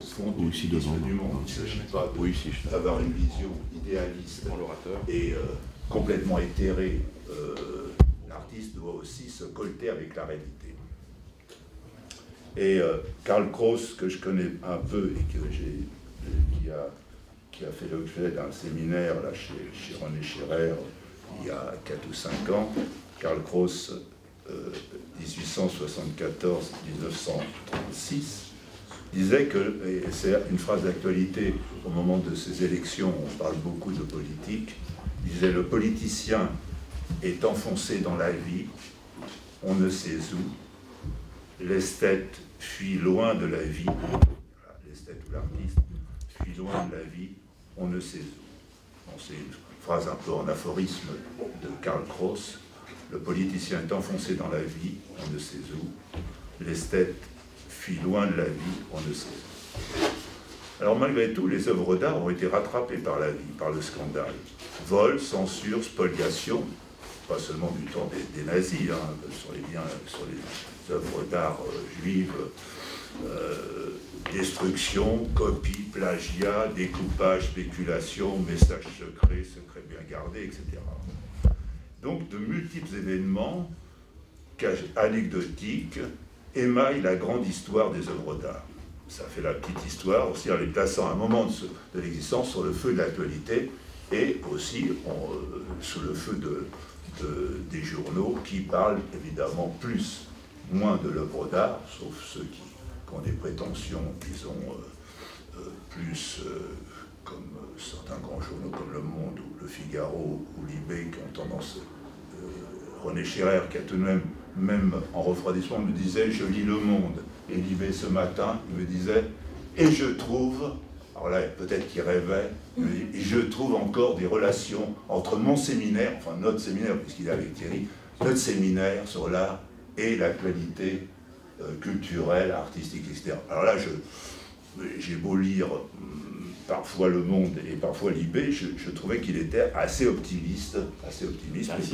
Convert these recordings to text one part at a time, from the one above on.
fond du monde. Il ne s'agit pas d'avoir une vision idéaliste et complètement éthérée. L'artiste doit aussi se colter avec la réalité. Et Karl Kraus, que je connais un peu et qui a fait l'objet d'un séminaire là, chez René Scherer il y a 4 ou 5 ans, Karl Kraus, 1874-1936, disait que, et c'est une phrase d'actualité au moment de ces élections, on parle beaucoup de politique, il disait: le politicien est enfoncé dans la vie, on ne sait où, l'esthète fuit loin de la vie, l'esthète ou l'artiste fuit loin de la vie, on ne sait où. Bon, c'est une phrase un peu en aphorisme de Karl Kraus. Le politicien est enfoncé dans la vie, on ne sait où, l'esthète fuit loin de la vie, on ne sait où. Alors malgré tout, les œuvres d'art ont été rattrapées par la vie, par le scandale. Vol, censure, spoliation, pas seulement du temps des nazis, hein, sur les œuvres d'art juives, destruction, copie, plagiat, découpage, spéculation, messages secrets, secrets bien gardés, etc. Donc de multiples événements anecdotiques émaillent la grande histoire des œuvres d'art. Ça fait la petite histoire, aussi en les plaçant à un moment de l'existence sur le feu de l'actualité et aussi sous le feu des journaux qui parlent évidemment moins de l'œuvre d'art, sauf ceux qui ont des prétentions, disons, plus comme certains grands journaux comme Le Monde ou Le Figaro ou Libé qui ont tendance... René Scherer, qui a tout de même en refroidissement, me disait: je lis Le Monde et Libé ce matin, il me disait, et je trouve, alors là peut-être qu'il rêvait, et je trouve encore des relations entre mon séminaire, enfin notre séminaire, puisqu'il est avec Thierry, notre séminaire sur l'art et l'actualité culturelle, artistique, etc. Alors là, j'ai beau lire parfois Le Monde et parfois Libé, je trouvais qu'il était assez optimiste. Ainsi,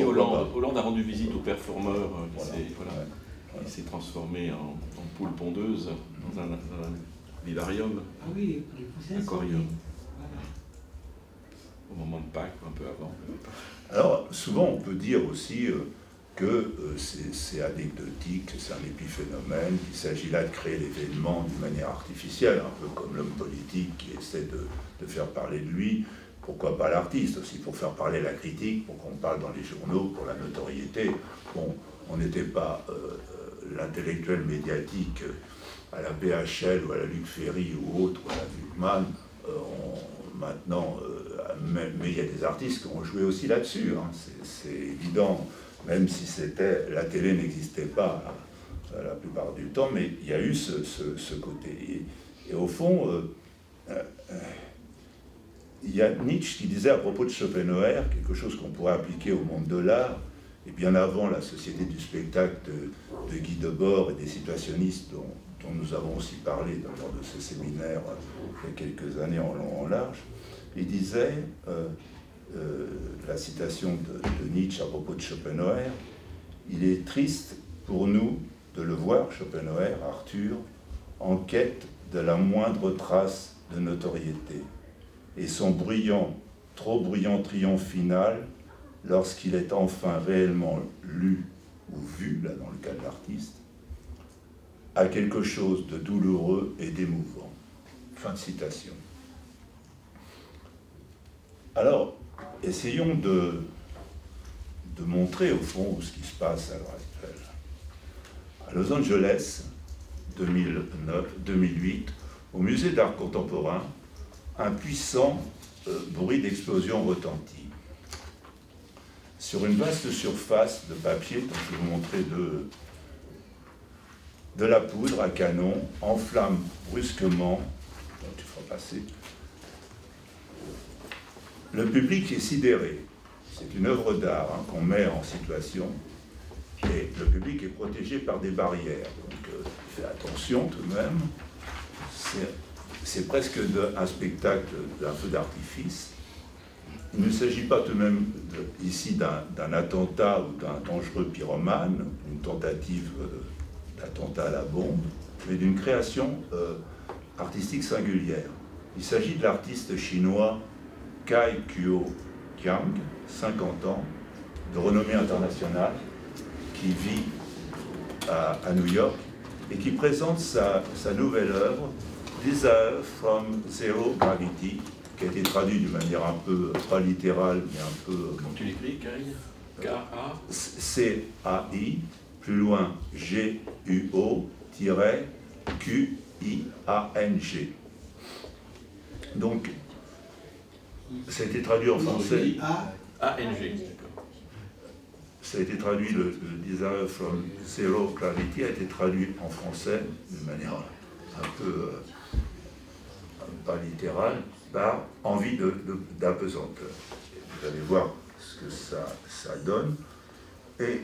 Hollande a rendu visite au performeur qui s'est transformé en poule pondeuse dans un vivarium, un aquarium. Au moment de Pâques, un peu avant. Alors, souvent, on peut dire aussi que c'est anecdotique, c'est un épiphénomène, qu'il s'agit là de créer l'événement d'une manière artificielle, un peu comme l'homme politique qui essaie de faire parler de lui. Pourquoi pas l'artiste aussi, pour faire parler la critique, pour qu'on parle dans les journaux, pour la notoriété. Bon, on n'était pas l'intellectuel médiatique à la BHL ou à la Luc Ferry ou autre, ou à la Gluckman, maintenant, mais il y a des artistes qui ont joué aussi là-dessus, hein, c'est évident, même si la télé n'existait pas la plupart du temps, mais il y a eu ce côté. Et au fond, il y a Nietzsche qui disait à propos de Schopenhauer, quelque chose qu'on pourrait appliquer au monde de l'art, et bien avant la Société du spectacle de Guy Debord et des situationnistes dont nous avons aussi parlé lors de ce séminaire il y a quelques années en long en large. Il disait, la citation de Nietzsche à propos de Schopenhauer: il est triste pour nous de le voir, Schopenhauer, Arthur, en quête de la moindre trace de notoriété, et son trop bruyant triomphe final, lorsqu'il est enfin réellement lu ou vu, là dans le cas de l'artiste, a quelque chose de douloureux et d'émouvant. Fin de citation. Alors, essayons de montrer au fond ce qui se passe à l'heure actuelle. À Los Angeles, 2008, au musée d'art contemporain, un puissant bruit d'explosion retentit. Sur une vaste surface de papier, dont je vais vous montrer de la poudre à canon enflamme brusquement, donc tu feras passer. Le public est sidéré. C'est une œuvre d'art hein, qu'on met en situation, et le public est protégé par des barrières. Donc fais attention tout de même. C'est presque un spectacle d'un feu d'artifice. Il ne s'agit pas tout de même ici d'un attentat ou d'un dangereux pyromane, une tentative d'attentat à la bombe, mais d'une création artistique singulière. Il s'agit de l'artiste chinois Cai Kuo-Qiang, 50 ans, de renommée internationale, qui vit à New York et qui présente sa nouvelle œuvre, Desire from Zero Gravity, qui a été traduit d'une manière un peu, pas littérale, mais un peu... Comment tu l'écris, Cai? K-A C-A-I, plus loin G-U-O-Q-I-A-N-G. Donc, ça a été traduit en français. A-N-G. Ça a été traduit, le Desire from Zero Gravity a été traduit en français d'une manière un peu pas littérale, par envie d'apesanteur. Vous allez voir ce que ça donne. Et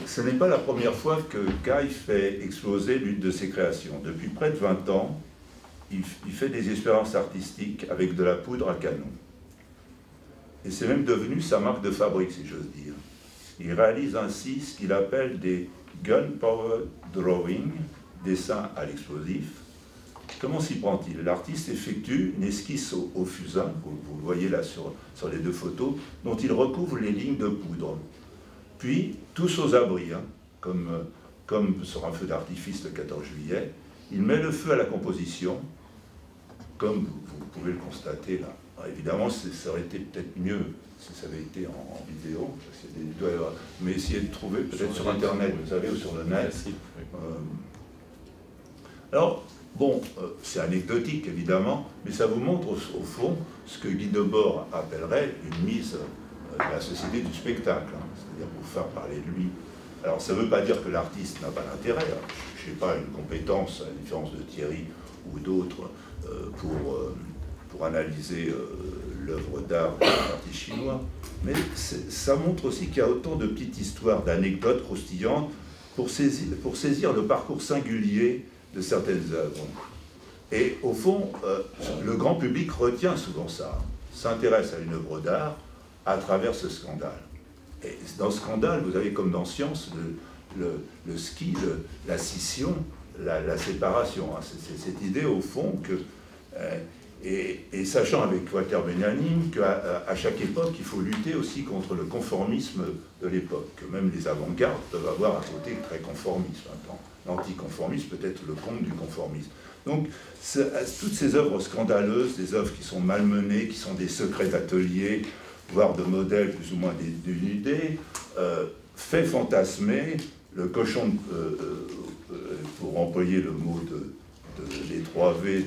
ce n'est pas la première fois que Cai fait exploser l'une de ses créations. Depuis près de 20 ans, il fait des expériences artistiques avec de la poudre à canon. Et c'est même devenu sa marque de fabrique, si j'ose dire. Il réalise ainsi ce qu'il appelle des gunpowder drawings, dessins à l'explosif. Comment s'y prend-il? L'artiste effectue une esquisse au fusain, vous le voyez là sur les deux photos, dont il recouvre les lignes de poudre. Puis, tous aux abris, hein, comme sur un feu d'artifice le 14 juillet, il met le feu à la composition, comme vous pouvez le constater là. Alors, évidemment, ça aurait été peut-être mieux si ça avait été en vidéo, mais essayez de trouver peut-être sur Internet, vous savez, ou sur le net. Alors, bon, c'est anecdotique évidemment, mais ça vous montre au fond ce que Guy Debord appellerait une mise de la société du spectacle, hein, c'est-à-dire pour faire parler de lui. Alors ça ne veut pas dire que l'artiste n'a pas d'intérêt, hein. Je ne sais pas, une compétence, à la différence de Thierry ou d'autres, pour analyser l'œuvre d'art d'un artiste chinois, mais ça montre aussi qu'il y a autant de petites histoires, d'anecdotes croustillantes pour saisir le parcours singulier de certaines œuvres. Et au fond, le grand public retient souvent ça, s'intéresse à une œuvre d'art à travers ce scandale. Et dans ce scandale, vous avez comme dans Science le ski, la scission, la séparation. Hein. C'est cette idée au fond que... et sachant avec Walter Benjamin qu'à chaque époque, il faut lutter aussi contre le conformisme de l'époque, que même les avant-gardes peuvent avoir un côté très conformiste maintenant. L'anticonformisme peut être le comble du conformisme. Donc, toutes ces œuvres scandaleuses, des œuvres qui sont malmenées, qui sont des secrets d'atelier, voire de modèles plus ou moins dénudés, fait fantasmer le cochon, pour employer le mot des 3 V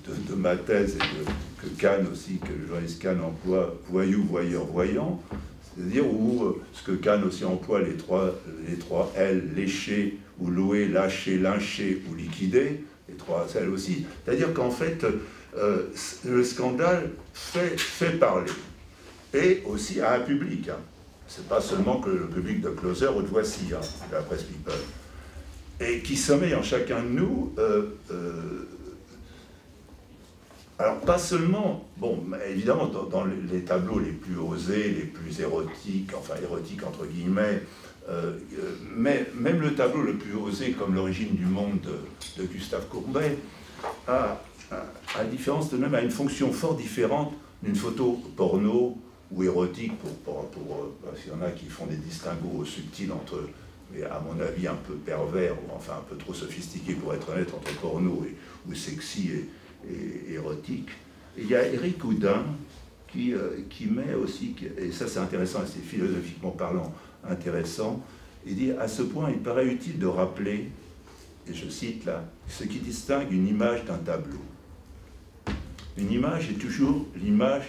de ma thèse et que Kahn aussi, que le journaliste Kahn emploie, voyou, voyeur, voyant, c'est-à-dire où ce que Kahn aussi emploie, les trois L, lécher ou louer, lâcher, lyncher ou liquider, les 3 L aussi, c'est-à-dire qu'en fait, le scandale fait parler, et aussi à un public. Hein. C'est pas seulement que le public de Closer ou de Voici, hein, de la presse People, et qui sommeille en chacun de nous. Alors, pas seulement, bon, évidemment, dans les tableaux les plus osés, les plus érotiques, enfin érotiques entre guillemets, mais même le tableau le plus osé, comme L'origine du monde de Gustave Courbet, a différence de même, a une fonction fort différente d'une photo porno ou érotique, s'il y en a qui font des distinguos subtils entre, mais à mon avis un peu pervers, ou enfin un peu trop sophistiqués pour être honnête, entre porno ou sexy et érotique. Et il y a Éric Oudin qui met aussi, et ça c'est intéressant, et c'est philosophiquement parlant intéressant, il dit, à ce point il paraît utile de rappeler, et je cite là, ce qui distingue une image d'un tableau. Une image est toujours l'image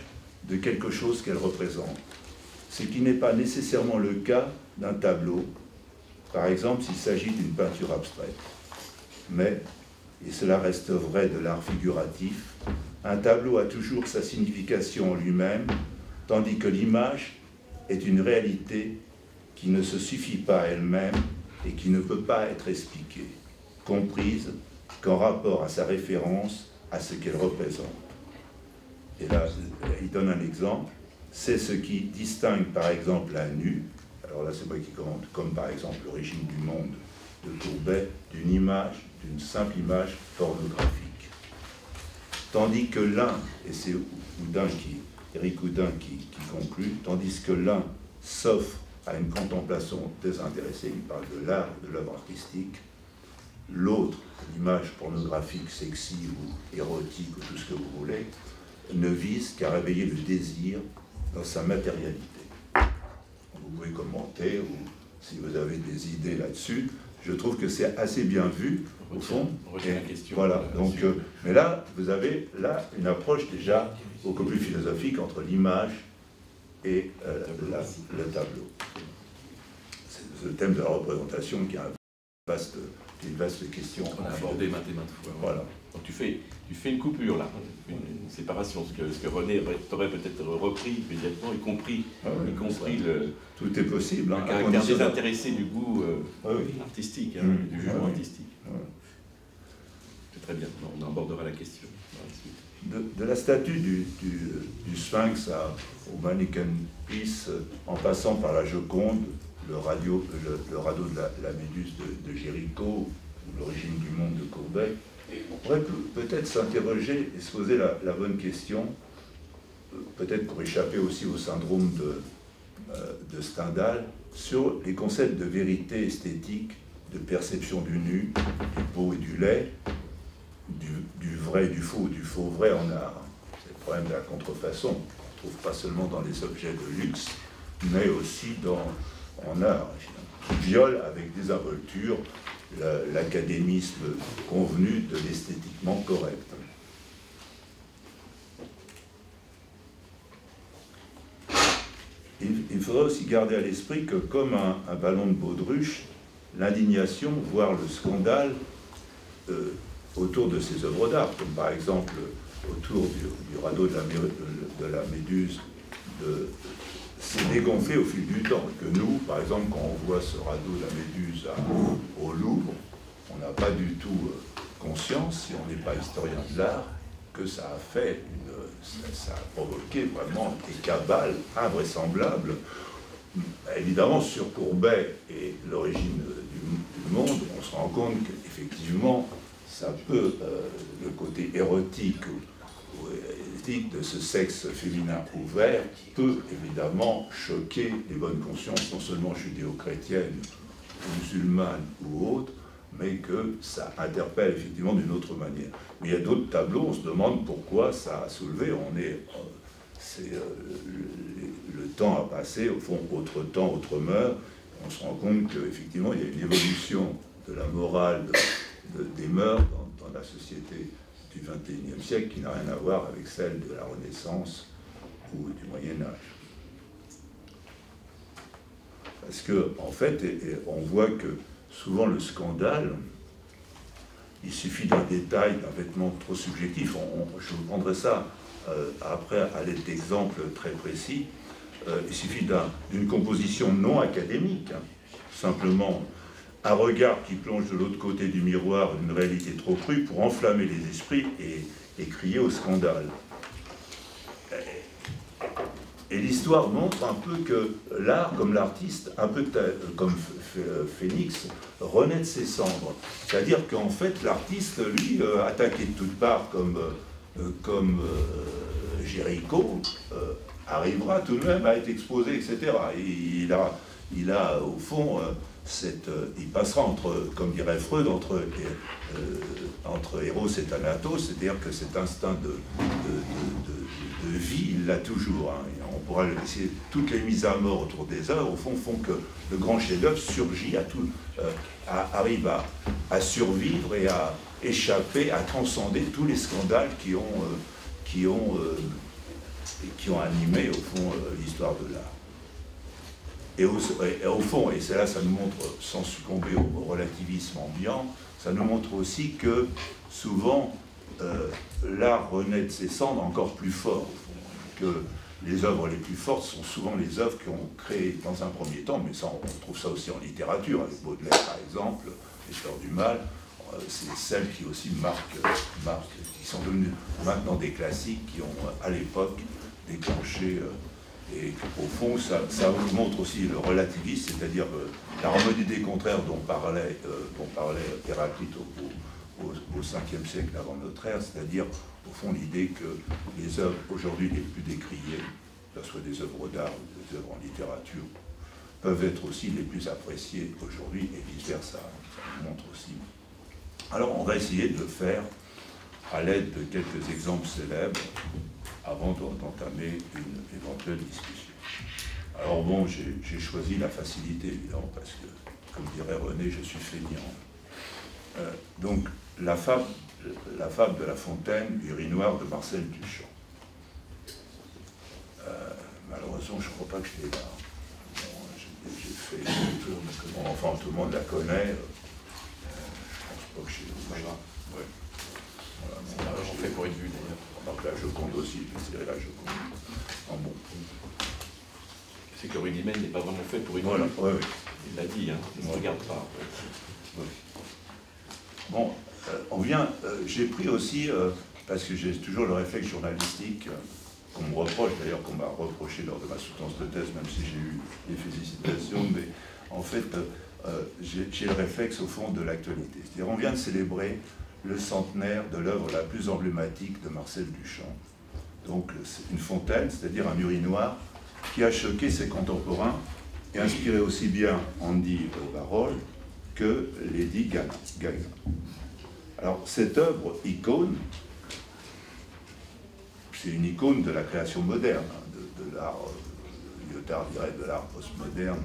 de quelque chose qu'elle représente, ce qui n'est pas nécessairement le cas d'un tableau, par exemple s'il s'agit d'une peinture abstraite. Mais, et cela reste vrai de l'art figuratif, un tableau a toujours sa signification en lui-même, tandis que l'image est une réalité qui ne se suffit pas à elle-même et qui ne peut pas être expliquée, comprise qu'en rapport à sa référence, à ce qu'elle représente. Et là, il donne un exemple, c'est ce qui distingue par exemple un nu, alors là c'est moi qui commente, comme par exemple L'origine du monde de Courbet, d'une image, d'une simple image pornographique. tandis que l'un, et c'est Éric Oudin qui conclut, tandis que l'un s'offre à une contemplation désintéressée, il parle de l'art et de l'œuvre artistique, l'autre, l'image pornographique, sexy ou érotique ou tout ce que vous voulez, ne vise qu'à réveiller le désir dans sa matérialité. Vous pouvez commenter, ou si vous avez des idées là-dessus, je trouve que c'est assez bien vu, au fond. La question, voilà, donc, mais là, vous avez là une approche déjà beaucoup plus philosophique entre l'image et le tableau. C'est le thème de la représentation qui est une vaste question. On a abordé maintes et maintes fois. Voilà. Donc tu fais une coupure là, une séparation, ce que René aurait peut-être repris immédiatement, y compris le... Tout est possible. Le caractère désintéressé du goût artistique, du jugement artistique. C'est très bien, on abordera la question. De la statue du Sphinx au Mannequin Peace, en passant par la Joconde, le radeau de la Méduse de Géricault, ou l'origine du monde de Courbet, on pourrait peut-être s'interroger et se poser la bonne question, peut-être pour échapper aussi au syndrome de Stendhal, sur les concepts de vérité esthétique, de perception du nu, du beau et du laid, du vrai et du faux vrai en art. C'est le problème de la contrefaçon, qu'on ne trouve pas seulement dans les objets de luxe, mais aussi en art, qui viole avec désinvolture l'académisme convenu de l'esthétiquement correct. Il faudra aussi garder à l'esprit que, comme un ballon de baudruche, l'indignation, voire le scandale, autour de ces œuvres d'art, comme par exemple autour du radeau de la Méduse, s'est dégonflé au fil du temps. Que nous, par exemple, quand on voit ce radeau de la Méduse au Louvre, on n'a pas du tout conscience, si on n'est pas historien de l'art, que ça a provoqué vraiment des cabales invraisemblables. Évidemment, sur Courbet et l'origine du monde, on se rend compte qu'effectivement, ça peut, le côté érotique ou éthique de ce sexe féminin ouvert peut évidemment choquer les bonnes consciences, non seulement judéo-chrétiennes, musulmanes ou autres, mais que ça interpelle effectivement d'une autre manière. Mais il y a d'autres tableaux, on se demande pourquoi ça a soulevé. Le temps a passé, au fond, autre temps, autre mœurs. On se rend compte qu'effectivement, il y a une évolution de la morale, des mœurs dans la société du XXIe siècle qui n'a rien à voir avec celle de la Renaissance ou du Moyen-Âge. Parce que, en fait, on voit que souvent le scandale, il suffit d'un détail, d'un vêtement trop subjectif. Je vous prendrai ça après à l'aide d'exemples très précis. Il suffit d'une composition non académique, simplement un regard qui plonge de l'autre côté du miroir une réalité trop crue pour enflammer les esprits et crier au scandale. Et l'histoire montre un peu que l'art, comme l'artiste, un peu comme Phénix, renaît de ses cendres. C'est-à-dire qu'en fait, l'artiste, lui, attaqué de toutes parts comme Géricault, arrivera tout de même à être exposé, etc. Et il a au fond, il passera comme dirait Freud, entre Eros et Thanatos, c'est-à-dire que cet instinct de vie, il l'a toujours. Hein. On pourra essayer, toutes les mises à mort autour des œuvres, au fond, font que le grand chef-d'œuvre surgit, arrive à survivre et à échapper, à transcender tous les scandales qui ont animé, au fond, l'histoire de l'art. Et au fond, et c'est là, ça nous montre, sans succomber au relativisme ambiant, ça nous montre aussi que souvent, l'art renaît de ses cendres encore plus fort, que les œuvres les plus fortes sont souvent les œuvres qui ont créé dans un premier temps, mais ça, on trouve ça aussi en littérature, avec Baudelaire par exemple, Les Fleurs du Mal, c'est celles qui aussi marquent, qui sont devenues maintenant des classiques, qui ont à l'époque déclenché, et au fond ça vous montre aussi le relativisme, c'est-à-dire l'harmonie des contraires dont parlait Héraclite au 5e siècle avant notre ère, c'est-à-dire, au fond, l'idée que les œuvres aujourd'hui les plus décriées, que ce soit des œuvres d'art ou des œuvres en littérature, peuvent être aussi les plus appréciées aujourd'hui, et vice-versa. Ça nous montre aussi. Alors, on va essayer de le faire à l'aide de quelques exemples célèbres, avant d'entamer une éventuelle discussion. Alors bon, j'ai choisi la facilité, évidemment, parce que, comme dirait René, je suis feignant. Donc, la fable de La Fontaine, Urinoir de Marcel Duchamp. Malheureusement, je ne crois pas que je l'ai là. Bon, j'ai fait le tour, enfin, tout le monde la connaît. Je pense pas que je l'ai là. Ouais. Voilà, on fait pour être vu, d'ailleurs. Donc là, je compte aussi, j'essaierai là, je compte. En bon. C'est que Rudimène n'est pas vraiment fait pour une voilà, vue. Ouais, Il l'a dit, hein, il ne se regarde pas. Ouais. Bon, on vient, j'ai pris aussi, parce que j'ai toujours le réflexe journalistique, qu'on me reproche, d'ailleurs qu'on m'a reproché lors de ma soutenance de thèse, même si j'ai eu des félicitations, mais en fait, j'ai le réflexe au fond de l'actualité. C'est-à-dire, on vient de célébrer le centenaire de l'œuvre la plus emblématique de Marcel Duchamp. Donc, c'est une fontaine, c'est-à-dire un urinoir, qui a choqué ses contemporains et inspiré aussi bien Andy Warhol que Lady Gaga. Alors, cette œuvre icône, c'est une icône de la création moderne, de l'art, Lyotard dirait de l'art postmoderne,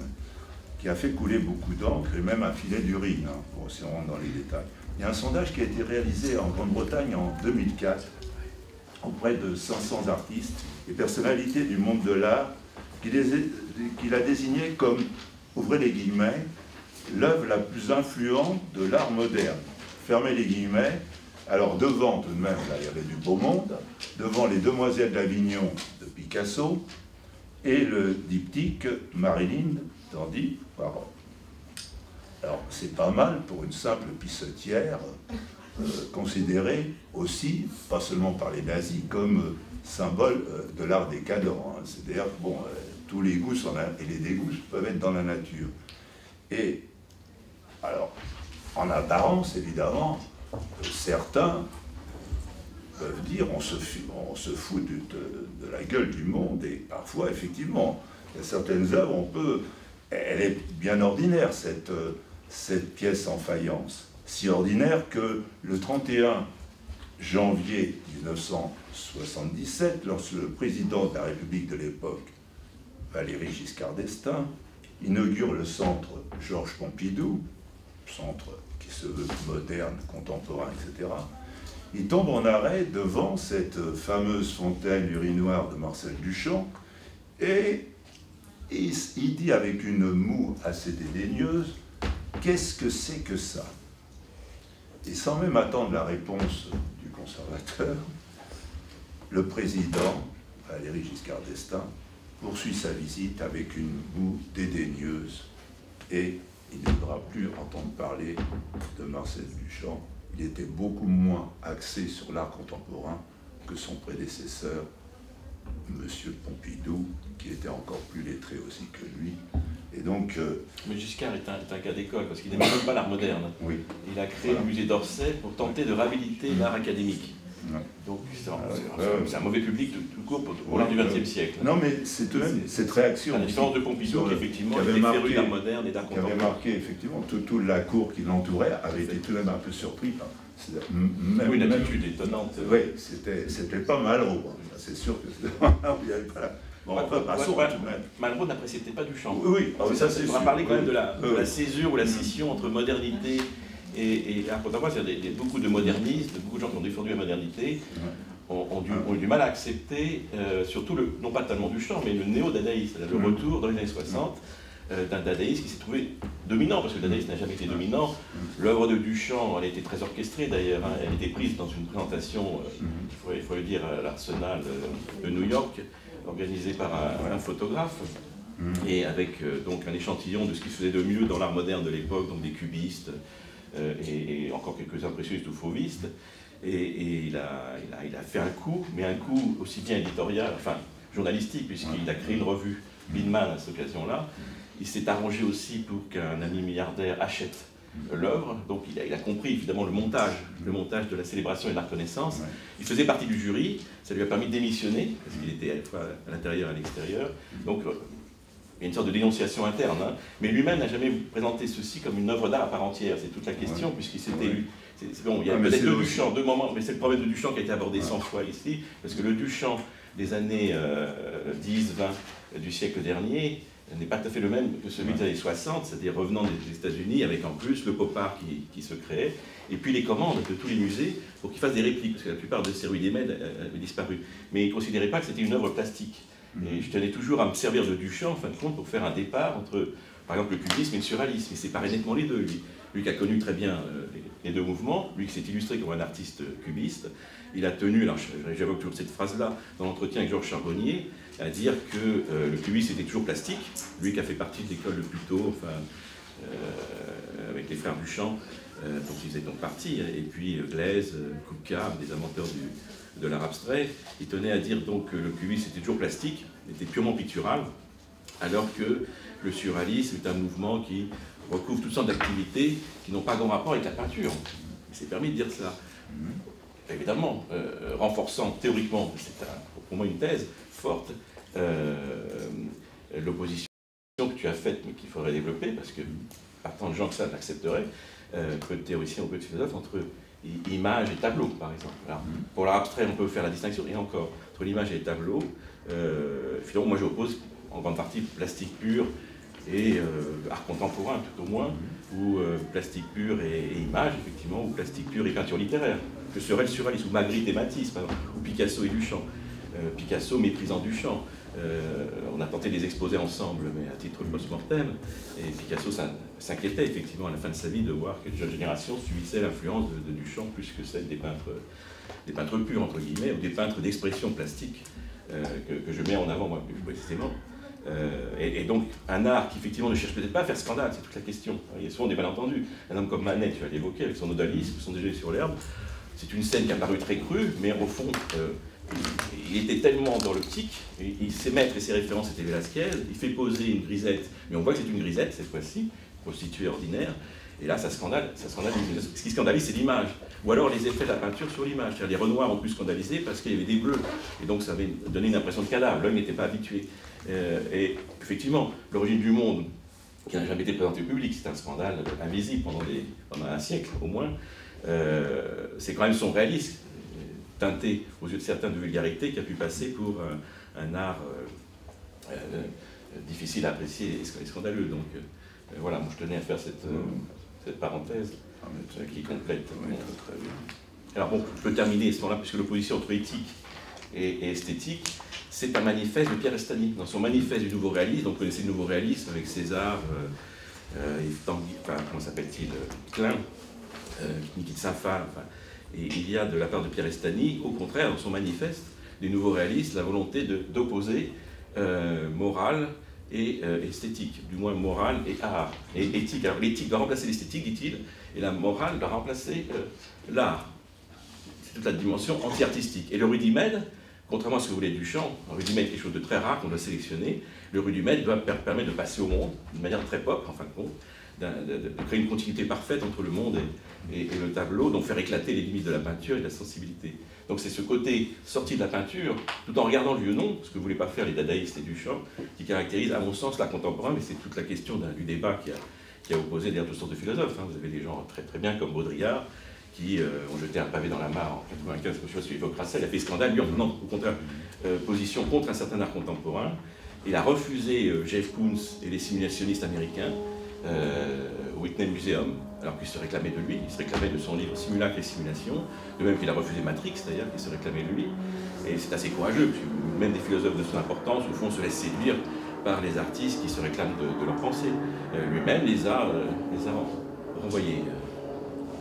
qui a fait couler beaucoup d'encre et même un filet d'urine, pour si on rentre dans les détails. Il y a un sondage qui a été réalisé en Grande-Bretagne en 2004 auprès de 500 artistes et personnalités du monde de l'art qu'il a désigné comme, ouvrez les guillemets, l'œuvre la plus influente de l'art moderne. Fermez les guillemets. Alors devant, tout de même, là, il y avait du beau monde, devant les Demoiselles d'Avignon de Picasso et le diptyque Marilyn d'Andy Warhol. Alors, c'est pas mal pour une simple pissotière, considérée aussi, pas seulement par les nazis, comme symbole de l'art décadent. Hein. C'est-à-dire que, bon, tous les goûts et les dégoûts peuvent être dans la nature. Et, alors, en apparence, évidemment, certains peuvent dire on se fout de la gueule du monde, et parfois, effectivement, il y a certaines œuvres, elle est bien ordinaire, cette pièce en faïence, si ordinaire que le 31 janvier 1977, lorsque le président de la République de l'époque, Valéry Giscard d'Estaing, inaugure le centre Georges Pompidou, centre qui se veut moderne, contemporain, etc., il tombe en arrêt devant cette fameuse fontaine urinoir de Marcel Duchamp, et il dit avec une moue assez dédaigneuse, « Qu'est-ce que c'est que ça ?» Et sans même attendre la réponse du conservateur, le président, Valéry Giscard d'Estaing, poursuit sa visite avec une moue dédaigneuse, et il ne voudra plus entendre parler de Marcel Duchamp. Il était beaucoup moins axé sur l'art contemporain que son prédécesseur, M. Pompidou, qui était encore plus lettré aussi que lui. Et donc, mais Giscard est un cas d'école, parce qu'il n'aimait même pas l'art moderne. Oui. Il a créé le musée d'Orsay pour tenter de réhabiliter l'art académique. Ouais. Donc c'est un mauvais public tout court pour l'art du XXe siècle. Non, mais c'est tout de même cette réaction. À la différence de Pompidou, qui effectivement était féru d'art moderne et d'art contemporain. Qui avait marqué, effectivement, toute la cour qui l'entourait avait été tout de même un peu surpris par une attitude étonnante. Oui, c'était pas Malraux. C'est sûr que c'était il n'y avait pas la... Bon, Malraux n'appréciait pas Duchamp. Oui, ça c'est sûr. On va parler quand même de la césure ou la scission entre modernité et l'art contemporain. C'est-à-dire beaucoup de modernistes, beaucoup de gens qui ont défendu la modernité ont eu du mal à accepter, surtout, non pas tellement Duchamp, mais le néo-dadaïsme, c'est-à-dire le retour dans les années 60 d'un dadaïsme qui s'est trouvé dominant, parce que le dadaïsme n'a jamais été dominant. L'œuvre de Duchamp, elle a été très orchestrée d'ailleurs, hein. Elle a été prise dans une présentation, il faut le dire, à l'Arsenal de New York, organisée par un photographe, et avec donc un échantillon de ce qui se faisait de mieux dans l'art moderne de l'époque, donc des cubistes, et encore quelques impressionnistes ou fauvistes. Et il a fait un coup, mais un coup aussi bien éditorial, enfin journalistique, puisqu'il a créé une revue, Binman, à cette occasion-là. Il s'est arrangé aussi pour qu'un ami milliardaire achète l'œuvre, donc il a compris évidemment le montage de la célébration et de la reconnaissance. Il faisait partie du jury, ça lui a permis de démissionner, parce qu'il était à la fois à l'intérieur et à l'extérieur. Donc il y a une sorte de dénonciation interne, hein. Mais lui-même n'a jamais présenté ceci comme une œuvre d'art à part entière, c'est toute la question, puisqu'il s'était lu. Bon, il y a peut-être deux Duchamp, deux moments, mais c'est le problème de Duchamp qui a été abordé 100 fois ici, parce que le Duchamp des années 10-20 du siècle dernier n'est pas tout à fait le même que celui des années 60, c'est-à-dire revenant des États-Unis, avec en plus le pop-art qui se créait, et puis les commandes de tous les musées pour qu'ils fassent des répliques, parce que la plupart de ces ruidimèdes avaient disparu. Mais ils ne considéraient pas que c'était une œuvre plastique. Et je tenais toujours à me servir de Duchamp, en fin de compte, pour faire un départ entre, par exemple, le cubisme et le surréalisme. Il séparait nettement les deux, lui qui a connu très bien les deux mouvements, lui qui s'est illustré comme un artiste cubiste. Il a tenu, alors j'évoque toujours cette phrase-là, dans l'entretien avec Georges Charbonnier, à dire que le cubisme était toujours plastique, lui qui a fait partie de l'école de Puteaux, enfin, avec les frères Duchamp, dont il faisait donc partie, et puis Glaise, Kupka, des amateurs de l'art abstrait. Il tenait à dire donc que le cubisme était toujours plastique, était purement pictural, alors que le surréalisme est un mouvement qui recouvre toutes sortes d'activités qui n'ont pas grand rapport avec la peinture. Il s'est permis de dire ça. Évidemment, renforçant théoriquement, c'est pour moi une thèse forte, l'opposition que tu as faite, mais qu'il faudrait développer, parce que pas tant de gens que ça l'accepteraient, peu de théoriciens ou peu de philosophes, entre image et tableau, par exemple. Alors, pour l'art abstrait, on peut faire la distinction, et encore, entre l'image et les tableaux, finalement, moi j'oppose en grande partie plastique pur et art contemporain, tout au moins, ou plastique pur et image, effectivement, ou plastique pur et peinture littéraire, que serait le surréalisme, ou Magritte et Matisse, par exemple, ou Picasso et Duchamp. Picasso méprisant Duchamp. On a tenté de les exposer ensemble, mais à titre post-mortem, et Picasso s'inquiétait effectivement à la fin de sa vie de voir que les jeunes générations subissaient l'influence de Duchamp plus que celle des peintres purs, entre guillemets, ou des peintres d'expression plastique, que je mets en avant moi plus précisément. Et donc un art qui effectivement ne cherche peut-être pas à faire scandale, c'est toute la question. Il y a souvent des malentendus. Un homme comme Manet, tu vas l'évoquer, avec son odalisme, son déjeuner sur l'herbe, c'est une scène qui a paru très crue, mais au fond, il était tellement dans l'optique, ses maîtres et ses références étaient Velázquez, il fait poser une grisette, mais on voit que c'est une grisette cette fois-ci, prostituée ordinaire, et là ça scandalise. Ce qui scandalise, c'est l'image, ou alors les effets de la peinture sur l'image. Les Renoirs ont pu scandaliser parce qu'il y avait des bleus, et donc ça avait donné une impression de cadavre, l'œil n'était pas habitué. Et effectivement, l'origine du monde, qui n'a jamais été présentée au public, c'est un scandale invisible pendant un siècle au moins, c'est quand même son réalisme, teinté aux yeux de certains de vulgarité, qui a pu passer pour un art difficile à apprécier et scandaleux. Donc voilà, moi je tenais à faire cette parenthèse qui complète. Très bien. Alors bon, je peux terminer à ce moment-là, puisque l'opposition entre éthique et esthétique, c'est un manifeste de Pierre Estany. Dans son manifeste du nouveau réalisme, donc vous connaissez le nouveau réalisme avec César, Yves Tanguy, comment s'appelle-t-il, Klein, Nikita Safar, et il y a de la part de Pierre Estany, au contraire, dans son manifeste des nouveaux réalistes, la volonté d'opposer morale et esthétique, du moins morale et art, et éthique. Alors l'éthique doit remplacer l'esthétique, dit-il, et la morale doit remplacer l'art. C'est toute la dimension anti-artistique. Et le rudimède, contrairement à ce que voulait Duchamp, un rudimède est quelque chose de très rare qu'on doit sélectionner, le rudimède doit permettre de passer au monde, d'une manière très pop, en fin de compte, de créer une continuité parfaite entre le monde et le tableau, donc faire éclater les limites de la peinture et de la sensibilité. Donc c'est ce côté sorti de la peinture, tout en regardant le vieux nom, ce que ne voulaient pas faire les dadaïstes et Duchamp, qui caractérise à mon sens l'art contemporain, mais c'est toute la question du débat qui a opposé d'ailleurs toutes sortes de philosophes. Vous avez des gens très très bien comme Baudrillard, qui ont jeté un pavé dans la mare en 95, je ne sais pas si tu évoqueras ça, il a fait scandale, lui en non, au contraire, position contre un certain art contemporain. Il a refusé Jeff Koons et les simulationnistes américains au Whitney Museum, alors qu'il se réclamait de lui, il se réclamait de son livre Simulacre et Simulation, de même qu'il a refusé Matrix d'ailleurs, qui se réclamait de lui. Et c'est assez courageux, parce que même des philosophes de son importance, au fond, se laissent séduire par les artistes qui se réclament de leur pensée. Lui-même les a renvoyés,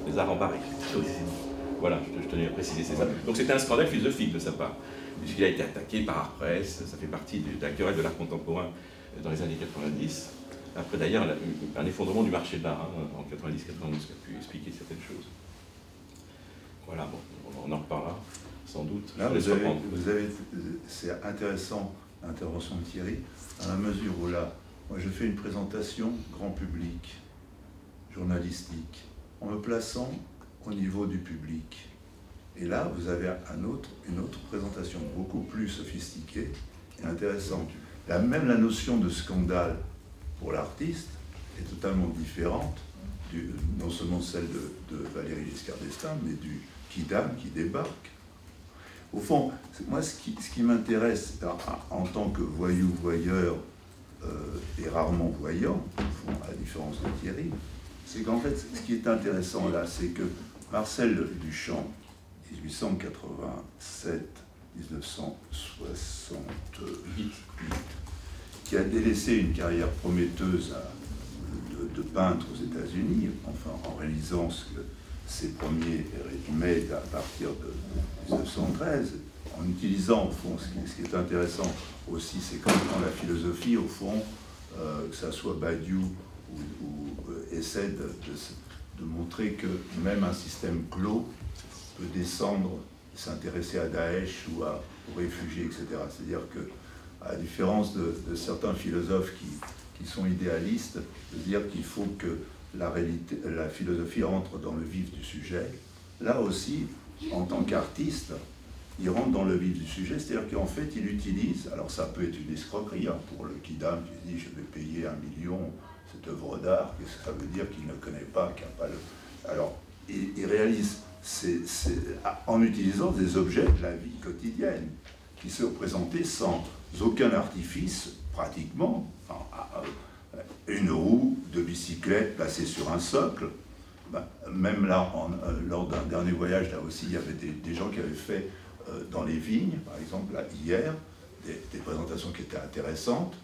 les a rembarrés. Voilà, je tenais à préciser, c'est ça. Donc c'était un scandale philosophique de sa part, puisqu'il a été attaqué par Art Press, ça fait partie de la querelle de l'art contemporain dans les années 90. Après d'ailleurs, un effondrement du marché de l'art en 90-92 qui a pu expliquer certaines choses. Voilà, bon, on en reparlera sans doute. Là, c'est intéressant, l'intervention de Thierry, à la mesure où là, moi je fais une présentation grand public. journalistique, en me plaçant au niveau du public. Et là, vous avez une autre présentation beaucoup plus sophistiquée et intéressante. Même la notion de scandale pour l'artiste est totalement différente, non seulement celle de Valéry Giscard d'Estaing, mais du Quidam qui débarque. Au fond, moi, ce qui m'intéresse en tant que voyeur et rarement voyant, au fond, à la différence de Thierry, c'est qu'en fait, ce qui est intéressant là, c'est que Marcel Duchamp, 1887-1968, qui a délaissé une carrière prometteuse de peintre aux États-Unis, enfin en réalisant ses premiers remades à partir de 1913, en utilisant, au fond, ce qui est intéressant aussi, c'est quand la philosophie, au fond, que ça soit Badiou ou essaie de montrer que même un système clos peut descendre, s'intéresser à Daesh ou aux réfugiés, etc. C'est-à-dire que, à la différence de certains philosophes qui sont idéalistes, de dire qu'il faut que la philosophie entre dans le vif du sujet, là aussi, en tant qu'artiste, il rentre dans le vif du sujet, c'est-à-dire qu'en fait, il utilise, alors ça peut être une escroquerie, hein, pour le Quidam qui dit « je vais payer 1 million cette œuvre d'art », qu'est-ce que ça veut dire qu'il ne connaît pas, qu'il n'a pas le... Alors, il réalise en utilisant des objets de la vie quotidienne, qui sont présentés sans aucun artifice, pratiquement, une roue de bicyclette placée sur un socle. Même là, lors d'un dernier voyage, là aussi, il y avait des gens qui avaient fait dans les vignes, par exemple, là, hier, des présentations qui étaient intéressantes,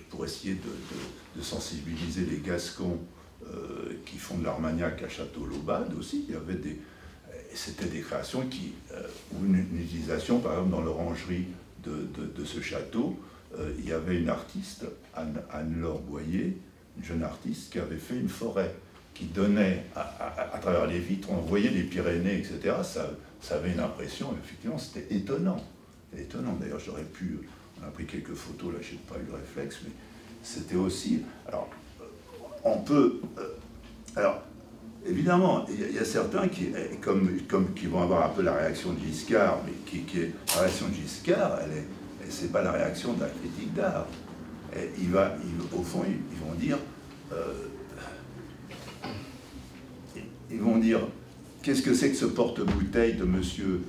pour essayer de sensibiliser les Gascons qui font de l'Armagnac à Château-Laubade aussi. Il y avait c'était des créations ou une utilisation, par exemple, dans l'orangerie de ce château, il y avait une artiste, Anne-Laure Boyer, une jeune artiste, qui avait fait une forêt qui donnait, à travers les vitres, on voyait les Pyrénées, etc. Ça avait une impression, effectivement, c'était étonnant. Étonnant, d'ailleurs, on a pris quelques photos, là, je n'ai pas eu le réflexe, mais c'était aussi... Alors, on peut... alors, évidemment, il y a certains qui vont avoir un peu la réaction de Giscard, mais la réaction de Giscard, c'est pas la réaction de la critique d'art. Au fond, ils vont dire qu'est-ce que c'est que ce porte-bouteille de monsieur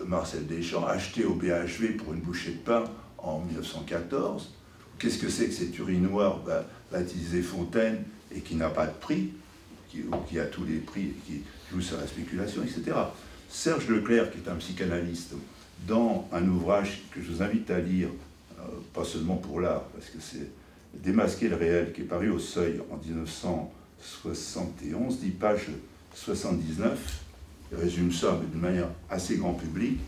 Marcel Deschamps, acheté au BHV pour une bouchée de pain en 1914? Qu'est-ce que c'est que cet urinoir baptisé Fontaine et qui n'a pas de prix, qui a tous les prix, qui joue sur la spéculation, etc. Serge Leclerc, qui est un psychanalyste, dans un ouvrage que je vous invite à lire, pas seulement pour l'art, parce que c'est Démasquer le réel, qui est paru au Seuil en 1971, dit page 79, il résume ça mais d'une manière assez grand public,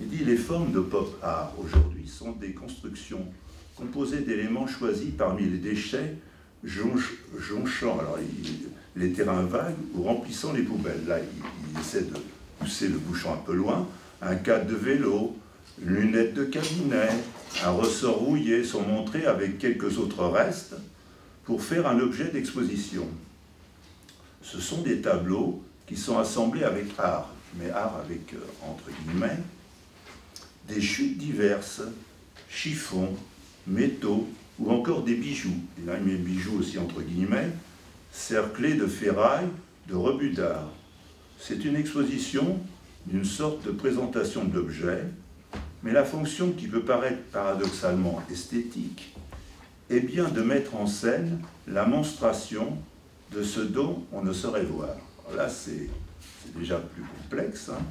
il dit « Les formes de pop art aujourd'hui sont des constructions composées d'éléments choisis parmi les déchets jonchant alors, les terrains vagues ou remplissant les poubelles. » Là, il essaie de pousser le bouchon un peu loin. Un cadre de vélo, une lunette de cabinet, un ressort rouillé sont montrés avec quelques autres restes pour faire un objet d'exposition. Ce sont des tableaux qui sont assemblés avec art, mais art avec, entre guillemets, des chutes diverses, chiffons, métaux ou encore des bijoux. Et là, il met bijoux aussi entre guillemets, cerclés de ferraille, de rebuts d'art. C'est une exposition d'une sorte de présentation de l'objet, mais la fonction qui peut paraître paradoxalement esthétique est bien de mettre en scène la monstration de ce dont on ne saurait voir. Alors là, c'est déjà plus complexe. Hein.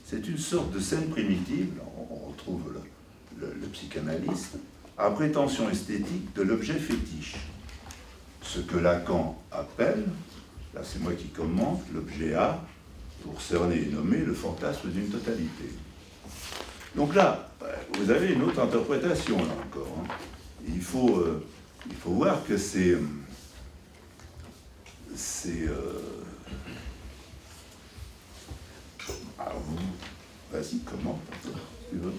C'est une sorte de scène primitive, on retrouve le psychanalyste, à prétention esthétique de l'objet fétiche. Ce que Lacan appelle, là c'est moi qui commente, l'objet A, pour cerner et nommer le fantasme d'une totalité. Donc là, vous avez une autre interprétation, là encore. Hein. Il faut voir que c'est vas-y, comment tu veux?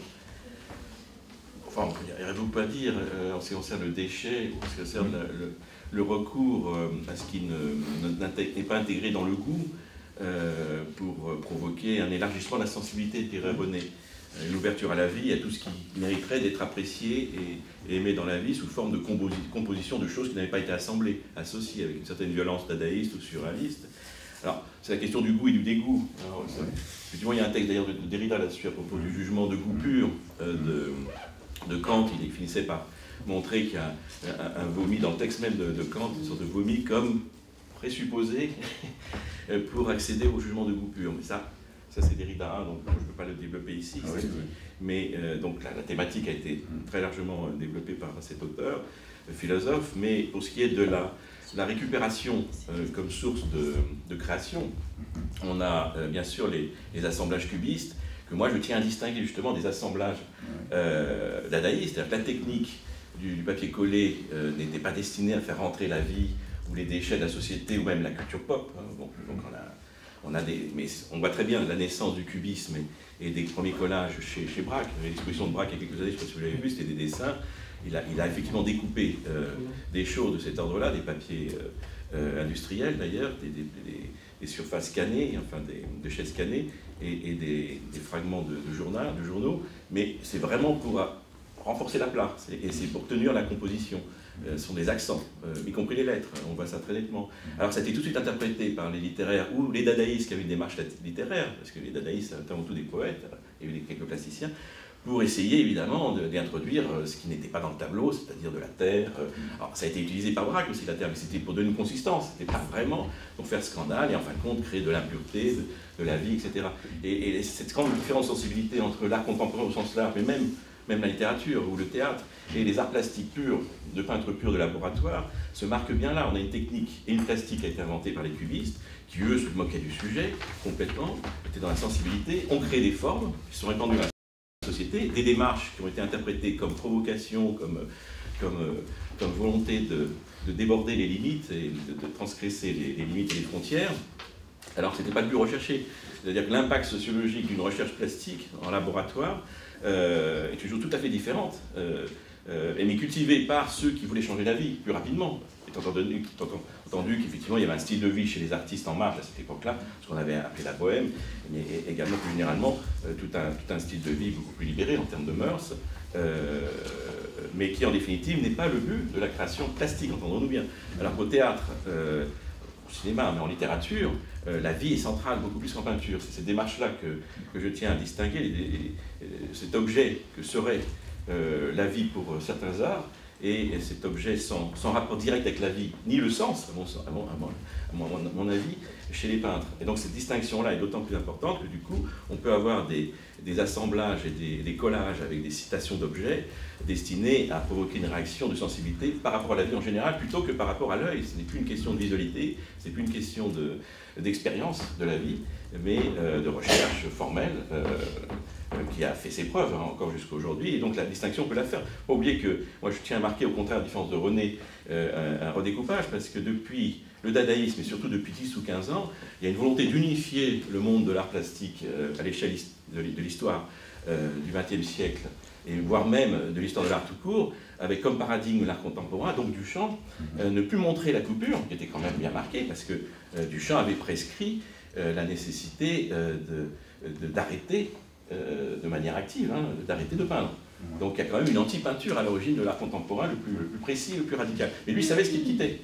Enfin, on peut beaucoup à dire en ce qui concerne le déchet, en ce qui concerne le recours à ce qui n'est pas intégré dans le goût pour provoquer un élargissement de la sensibilité de Pierre René. Une ouverture à la vie, à tout ce qui mériterait d'être apprécié et aimé dans la vie sous forme de composition de choses qui n'avaient pas été assemblées, associées avec une certaine violence dadaïste ou surréaliste. Alors, c'est la question du goût et du dégoût. Alors, effectivement, il y a un texte d'ailleurs de Derrida là-dessus à propos du jugement de goût pur de Kant. Il finissait par montrer qu'il y a un vomi dans le texte même de Kant, une sorte de vomi comme présupposé pour accéder au jugement de goût pur. Mais ça c'est Derrida, donc je ne peux pas le développer ici. Ah, oui. Mais donc la thématique a été très largement développée par cet auteur, philosophe. Mais pour ce qui est de la récupération comme source de création, on a bien sûr les assemblages cubistes, que moi je tiens à distinguer justement des assemblages dadaïstes. C'est-à-dire que la technique du papier collé n'était pas destinée à faire rentrer la vie ou les déchets de la société ou même la culture pop. Donc mais on voit très bien la naissance du cubisme et des premiers collages chez Braque. L'exposition de Braque il y a quelques années, je ne sais pas si vous l'avez vu, c'était des dessins. Il a effectivement découpé des choses de cet ordre-là, des papiers industriels d'ailleurs, des surfaces scannées, enfin des déchets scannés et des fragments de journaux, mais c'est vraiment pour renforcer la place et c'est pour tenir la composition. Ce sont des accents, y compris les lettres, on voit ça très nettement. Alors ça a été tout de suite interprété par les littéraires ou les dadaïstes qui avaient une démarche littéraire, parce que les dadaïstes étaient avant tout des poètes, il y avait quelques plasticiens, pour essayer évidemment d'introduire ce qui n'était pas dans le tableau, c'est-à-dire de la terre. Alors ça a été utilisé par Braque aussi, la terre, mais c'était pour donner une consistance, c'était pas vraiment pour faire scandale et en fin de compte créer de l'impureté, de la vie, etc. Et cette grande différence de sensibilité entre l'art contemporain au sens large, mais même la littérature ou le théâtre, et les arts plastiques purs, de peintre pur de laboratoire, se marquent bien là. On a une technique et une plastique qui a été inventée par les cubistes, qui eux se moquaient du sujet complètement, étaient dans la sensibilité, ont créé des formes qui sont répandues dans la société, des démarches qui ont été interprétées comme provocation, comme volonté de déborder les limites et de transgresser les limites et les frontières, alors que ce n'était pas le but recherché. C'est-à-dire que l'impact sociologique d'une recherche plastique en laboratoire est une chose tout à fait différente, mais cultivée par ceux qui voulaient changer la vie plus rapidement, étant entendu qu'effectivement il y avait un style de vie chez les artistes en marge à cette époque-là, ce qu'on avait appelé la bohème, mais également plus généralement tout un style de vie beaucoup plus libéré en termes de mœurs, mais qui en définitive n'est pas le but de la création plastique, entendons-nous bien. Alors qu'au théâtre, au cinéma, mais en littérature, la vie est centrale, beaucoup plus qu'en peinture. C'est cette démarche-là que je tiens à distinguer, cet objet que serait la vie pour certains arts, et cet objet sans rapport direct avec la vie, ni le sens, à mon avis, chez les peintres. Et donc cette distinction-là est d'autant plus importante que du coup, on peut avoir des assemblages et des collages avec des citations d'objets destinés à provoquer une réaction de sensibilité par rapport à la vie en général, plutôt que par rapport à l'œil. Ce n'est plus une question de visualité, ce n'est plus une question d'expérience de la vie, mais de recherche formelle qui a fait ses preuves encore jusqu'à aujourd'hui, et donc la distinction on peut la faire. Faut pas oublier que moi je tiens à marquer au contraire la différence de René, un redécoupage, parce que depuis le dadaïsme et surtout depuis 10 ou 15 ans, il y a une volonté d'unifier le monde de l'art plastique à l'échelle de l'histoire du XXe siècle, et voire même de l'histoire de l'art tout court, avec comme paradigme l'art contemporain, donc Duchamp, ne plus montrer la coupure, qui était quand même bien marquée, parce que Duchamp avait prescrit la nécessité d'arrêter de manière active, d'arrêter de peindre. Donc il y a quand même une anti-peinture à l'origine de l'art contemporain le plus précis, le plus radical. Mais lui savait ce qu'il quittait,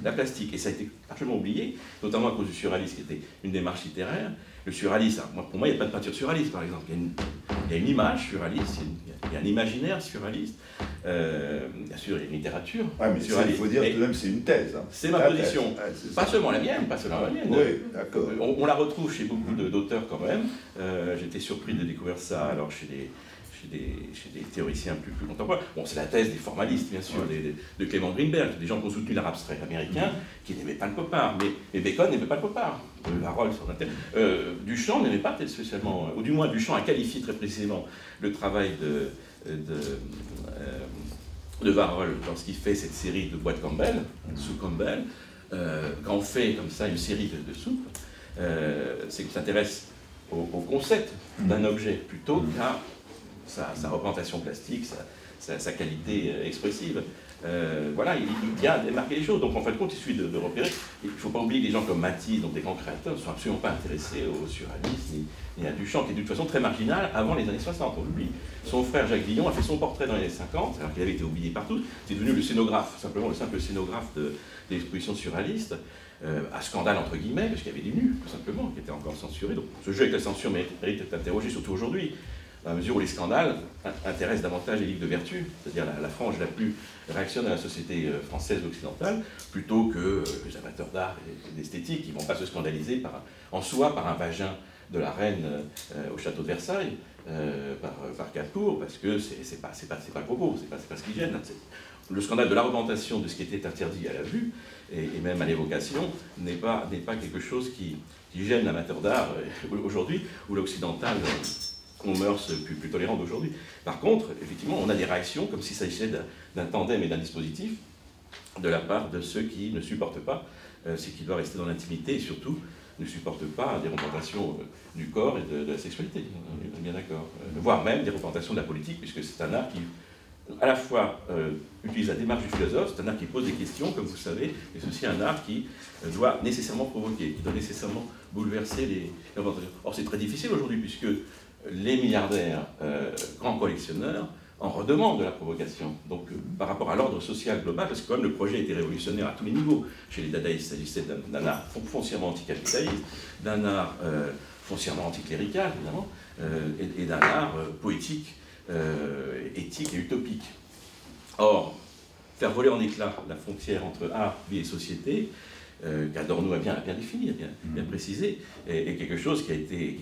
la plastique, et ça a été largement oublié, notamment à cause du surréalisme, qui était une démarche littéraire. Le surréalisme, pour moi, il n'y a pas de peinture surréaliste, par exemple. Il y a une image surréaliste, il y a un imaginaire surréaliste. Bien sûr, il y a une littérature surréaliste. Il faut dire tout de même c'est une thèse. C'est ma position. Pas seulement la mienne, pas seulement la mienne. Oui, d'accord. On la retrouve chez beaucoup d'auteurs quand même. J'étais surpris de découvrir ça alors chez des théoriciens plus contemporains. Bon, c'est la thèse des formalistes, bien sûr, de Clement Greenberg, des gens qui ont soutenu l'art abstrait américain, qui n'aimaient pas le pop-art. Mais Bacon n'aimait pas le pop-art. Warhol sur la tête. Duchamp n'aimait pas peut-être spécialement, ou du moins Duchamp a qualifié très précisément le travail de Warhol lorsqu'il fait cette série de boîtes Campbell, sous Campbell. Quand on fait comme ça une série de soupes, c'est qu'on s'intéresse au concept d'un objet plutôt qu'à sa représentation plastique, sa qualité expressive. Voilà, il vient démarquer les choses. Donc en fin de compte, il suffit de repérer. Il ne faut pas oublier que des gens comme Matisse, donc des grands créateurs, ne sont absolument pas intéressés au surréalisme ni à Duchamp, qui est de toute façon très marginal avant les années 60. On l'oublie. Son frère Jacques Villon a fait son portrait dans les années 50, alors qu'il avait été oublié partout. C'est devenu le scénographe, simplement le simple scénographe de l'exposition surréaliste. À scandale entre guillemets, parce qu'il y avait des nus, tout simplement, qui étaient encore censurés. Donc ce jeu avec la censure mérite d'être interrogé, surtout aujourd'hui, à mesure où les scandales intéressent davantage les livres de vertu, c'est-à-dire la frange la plus réactionnaire de la société française occidentale, plutôt que les amateurs d'art et d'esthétique qui ne vont pas se scandaliser en soi par un vagin de la reine au château de Versailles, par Capour, parce que c'est pas le propos, c'est pas ce qui gêne. Le scandale de la représentation de ce qui était interdit à la vue, et même à l'évocation, n'est pas quelque chose qui gêne l'amateur d'art aujourd'hui, ou l'occidental aux mœurs plus tolérantes d'aujourd'hui. Par contre, effectivement, on a des réactions comme s'il s'agissait d'un tandem et d'un dispositif de la part de ceux qui ne supportent pas ce qui doit rester dans l'intimité, et surtout ne supportent pas des représentations du corps et de la sexualité, on est bien d'accord. Voire même des représentations de la politique, puisque c'est un art qui, à la fois, utilise la démarche du philosophe, c'est un art qui pose des questions, comme vous savez, et c'est aussi un art qui doit nécessairement provoquer, qui doit nécessairement bouleverser les représentations. Or, c'est très difficile aujourd'hui, puisque les milliardaires, grands collectionneurs, en redemandent de la provocation. Donc, par rapport à l'ordre social global, parce que quand même le projet était révolutionnaire à tous les niveaux. Chez les dadaïstes, il s'agissait d'un art foncièrement anticapitaliste, d'un art foncièrement anticlérical, évidemment, et d'un art poétique, éthique et utopique. Or, faire voler en éclats la frontière entre art, vie et société, qu'Adorno a bien défini, a bien précisé, est quelque chose qui a été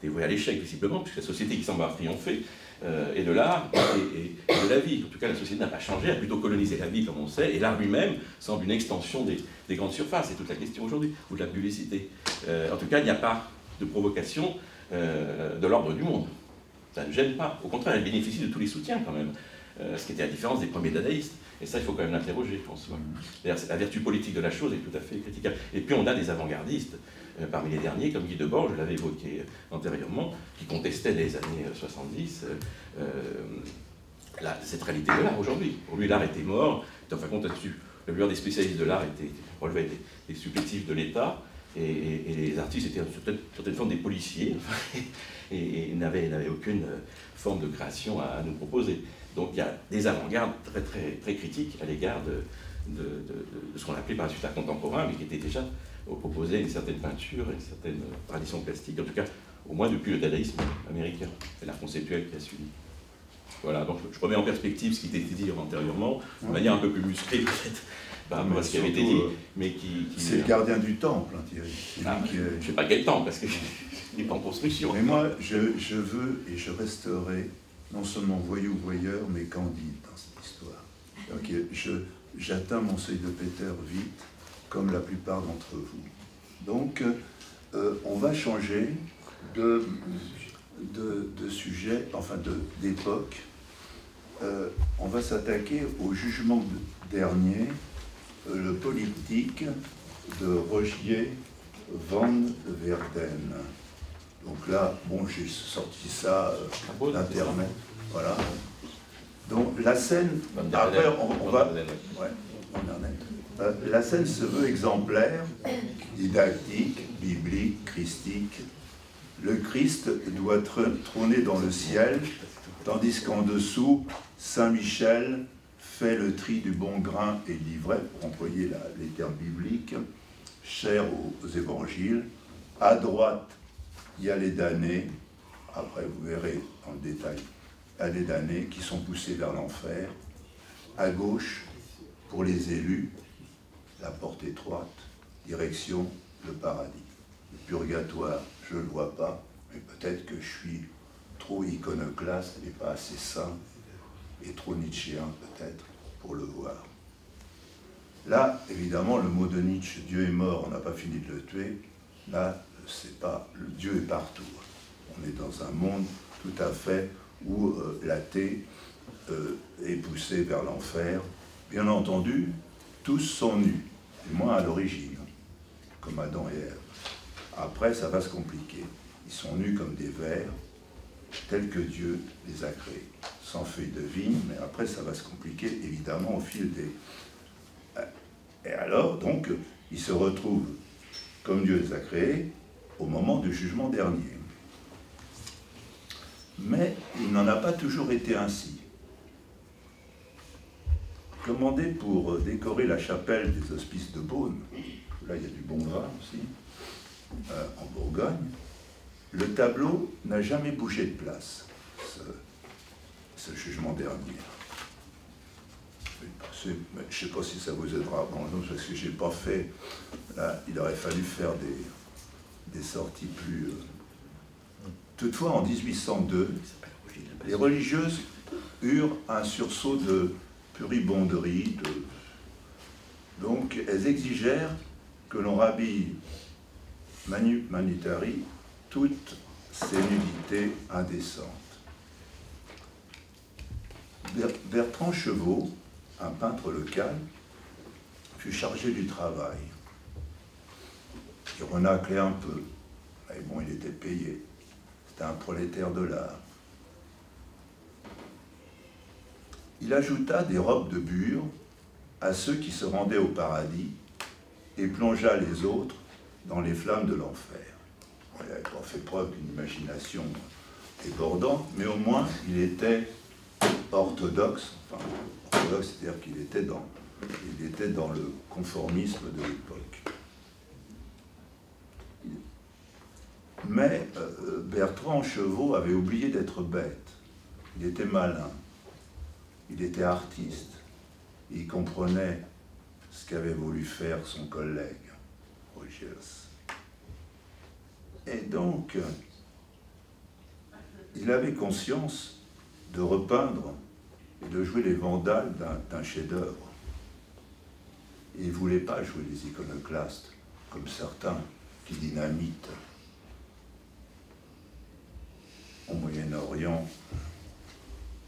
voué à l'échec, visiblement, puisque la société qui semble avoir triomphé est de l'art et de la vie. En tout cas, la société n'a pas changé, a plutôt colonisé la vie, comme on sait, et l'art lui-même semble une extension des grandes surfaces. C'est toute la question aujourd'hui, ou de la publicité. En tout cas, il n'y a pas de provocation de l'ordre du monde. Ça ne gêne pas. Au contraire, elle bénéficie de tous les soutiens, quand même. Ce qui était la différence des premiers dadaïstes. Et ça, il faut quand même l'interroger, je pense. D'ailleurs, la vertu politique de la chose est tout à fait critiquable. Et puis, on a des avant-gardistes, parmi les derniers, comme Guy Debord, je l'avais évoqué antérieurement, qui contestait dès les années 70 cette réalité de l'art aujourd'hui. Pour lui, l'art était mort. En fin de compte, là-dessus, la plupart des spécialistes de l'art relevaient des supplétifs de l'État, et les artistes étaient en certaine forme des policiers, et n'avaient aucune forme de création à nous proposer. Donc il y a des avant-gardes très critiques à l'égard de ce qu'on appelait par la suite l'art contemporain, mais qui était déjà opposé à une certaine peinture, à une certaine tradition plastique, en tout cas au moins depuis le dadaïsme américain, c'est l'art conceptuel qui a suivi. Voilà, donc je remets en perspective ce qui était dit antérieurement, de manière un peu plus musclée peut-être, par rapport à ce qui avait été dit, mais qui c'est le gardien du temple, hein, Thierry. Je ne sais pas quel temple, parce qu'il n'est pas en construction. Mais moi, je veux et je resterai non seulement voyeur, mais candide dans cette histoire. Donc, j'atteins mon seuil de Peter vite, comme la plupart d'entre vous. Donc, on va changer de sujet, enfin d'époque. On va s'attaquer au jugement dernier, le politique de Rogier van Verden. Donc là, bon, j'ai sorti ça d'Internet. Voilà. Donc la scène, après on va... Ouais, la scène se veut exemplaire, didactique, biblique, christique. Le Christ doit trôner dans le ciel, tandis qu'en dessous, Saint Michel fait le tri du bon grain et de l'ivraie, pour employer les termes bibliques, chers aux évangiles. À droite, il y a les damnés, après vous verrez dans le détail, il y a les damnés qui sont poussés vers l'enfer. À gauche, pour les élus, la porte étroite, direction le paradis. Le purgatoire, je ne le vois pas, mais peut-être que je suis trop iconoclaste et pas assez saint, et trop nietzschéen peut-être, pour le voir. Là, évidemment, le mot de Nietzsche, Dieu est mort, on n'a pas fini de le tuer, là, c'est pas, le Dieu est partout. On est dans un monde tout à fait où l'athée est poussé vers l'enfer. Bien entendu, tous sont nus, du moins à l'origine, comme Adam et Ève. Après, ça va se compliquer. Ils sont nus comme des vers, tels que Dieu les a créés. sans feuilles de vigne, mais après ça va se compliquer évidemment au fil des... Et alors, donc, ils se retrouvent, comme Dieu les a créés, au moment du jugement dernier. Mais il n'en a pas toujours été ainsi. Commandé pour décorer la chapelle des Hospices de Beaune, là il y a du bon vin aussi, en Bourgogne, le tableau n'a jamais bougé de place, ce jugement dernier. Je ne sais pas si ça vous aidera, bon, parce que je n'ai pas fait, là il aurait fallu faire des sorties plus... Toutefois, en 1802, les religieuses eurent un sursaut de pudibonderie, donc elles exigèrent que l'on rhabille manutari toutes ces nudités indécentes. Bertrand Chevaux, un peintre local, fut chargé du travail. Il renâclait un peu, mais bon, il était payé. C'était un prolétaire de l'art. Il ajouta des robes de bure à ceux qui se rendaient au paradis et plongea les autres dans les flammes de l'enfer. Il n'avait pas fait preuve d'une imagination débordante, mais au moins il était orthodoxe, enfin orthodoxe, c'est-à-dire qu'il était dans le conformisme de l'époque. Mais Bertrand Chevaux avait oublié d'être bête. Il était malin, il était artiste, il comprenait ce qu'avait voulu faire son collègue, Rogers. Et donc, il avait conscience de repeindre et de jouer les vandales d'un chef-d'œuvre. Il ne voulait pas jouer les iconoclastes, comme certains qui dynamitent au Moyen-Orient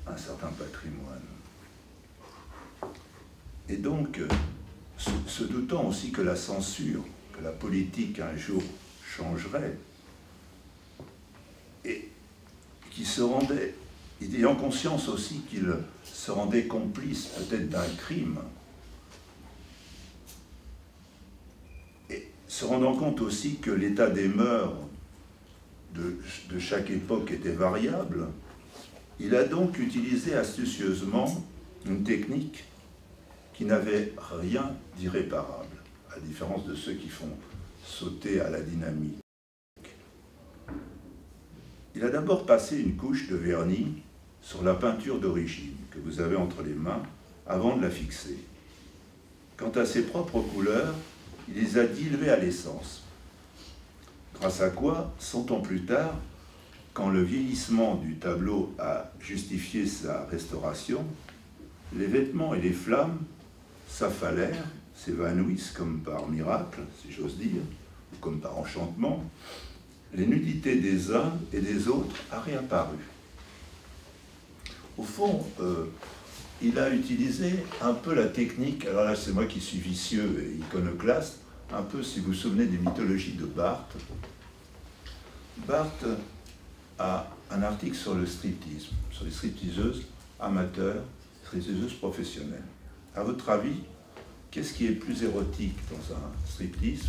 un certain patrimoine. Et donc, se doutant aussi que la censure, que la politique un jour changerait, et qui se rendait, ayant conscience aussi qu'il se rendait complice peut-être d'un crime, et se rendant compte aussi que l'état des mœurs de chaque époque était variable, il a donc utilisé astucieusement une technique qui n'avait rien d'irréparable, à la différence de ceux qui font sauter à la dynamite. Il a d'abord passé une couche de vernis sur la peinture d'origine que vous avez entre les mains avant de la fixer. Quant à ses propres couleurs, il les a diluées à l'essence. Grâce à quoi, 100 ans plus tard, quand le vieillissement du tableau a justifié sa restauration, les vêtements et les flammes s'affalèrent, s'évanouissent comme par miracle, si j'ose dire, ou comme par enchantement. Les nudités des uns et des autres a réapparu. Au fond, il a utilisé un peu la technique, alors là c'est moi qui suis vicieux et iconoclaste, un peu si vous vous souvenez des mythologies de Barthes. Barthes a un article sur le striptease, sur les stripteaseuses amateurs, stripteaseuses professionnelles. À votre avis, qu'est-ce qui est plus érotique dans un striptease,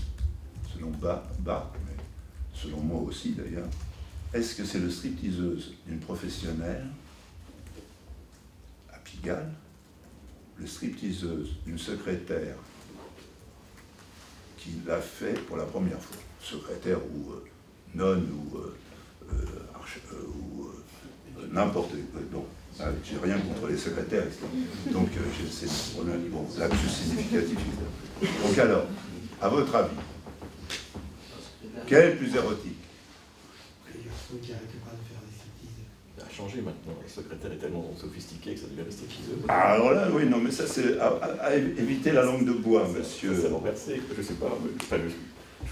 selon Barthes, mais selon moi aussi d'ailleurs? Est-ce que c'est le stripteaseuse d'une professionnelle à Pigalle, le stripteaseuse d'une secrétaire qui l'a fait pour la première fois, secrétaire ou nonne ou n'importe quoi. Bon, j'ai rien contre les secrétaires, donc c'est bon, là-dessus significatif. Donc alors, à votre avis, quel est le plus érotique? Ça a changé maintenant, le secrétaire est tellement sophistiqué que ça devient rester fiseux. Alors là, oui, non, mais ça c'est à éviter la langue de bois, monsieur. Ça renversé, je sais pas, mais